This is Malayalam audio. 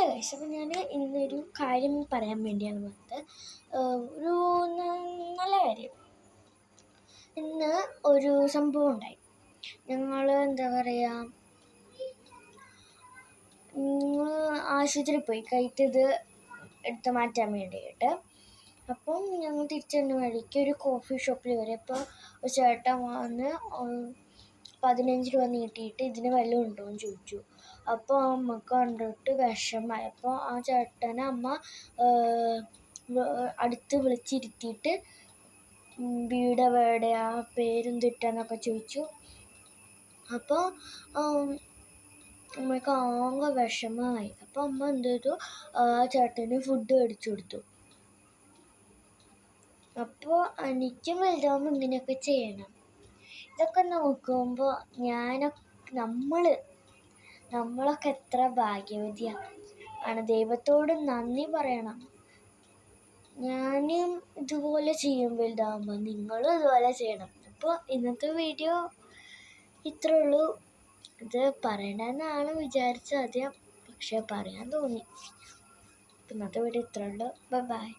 ഗൈസ്, അപ്പോൾ ഞാൻ ഇന്നൊരു കാര്യം പറയാൻ വേണ്ടിയാണ് വന്നത്. ഒരു നല്ല കാര്യം. ഇന്ന് ഒരു സംഭവം ഉണ്ടായി. ഞങ്ങൾ എന്താ പറയുക, ആശുപത്രിയിൽ പോയി കയറ്റത് എടുത്ത് മാറ്റാൻ വേണ്ടിയിട്ട്. അപ്പം ഞങ്ങൾ തിരിച്ചെന്ന വഴിക്ക് ഒരു കോഫി ഷോപ്പിൽ കയറിയപ്പോൾ ഒരു ചേട്ടൻ വന്ന് 15 രൂപ നീട്ടിയിട്ട് ഇതിന് വല്ലതും ഉണ്ടോ എന്ന് ചോദിച്ചു. അപ്പോൾ അമ്മക്ക് കണ്ടിട്ട് വിഷമായി. അപ്പോൾ ആ ചേട്ടനെ അമ്മ അടുത്ത് വിളിച്ചിരുത്തിയിട്ട് വീട് എവിടെയാ, പേരെന്തിട്ടാന്നൊക്കെ ചോദിച്ചു. അപ്പോൾ അമ്മയ്ക്ക് ആകെ വിഷമമായി. അപ്പോൾ അമ്മ എന്ത് ചെയ്തു, ആ ചേട്ടന് ഫുഡ് മേടിച്ചു കൊടുത്തു. അപ്പോൾ എനിക്കും വലുതാവുമ്പോൾ ഇങ്ങനെയൊക്കെ ചെയ്യണം. ഇതൊക്കെ നോക്കുമ്പോൾ നമ്മളൊക്കെ എത്ര ഭാഗ്യവതിയാണ്. ദൈവത്തോട് നന്ദി പറയണം. ഞാനും ഇതുപോലെ ചെയ്യും വലുതാവുമ്പോൾ, നിങ്ങളും ഇതുപോലെ ചെയ്യണം. അപ്പോൾ ഇന്നത്തെ വീഡിയോ ഇത്രേ ഉള്ളൂ. ഇത് പറയണമെന്നാണ് വിചാരിച്ചത് ആദ്യം, പക്ഷെ പറയാൻ തോന്നി. ഇന്നത്തെ വീഡിയോ ഇത്രേ ഉള്ളൂ. ബൈ.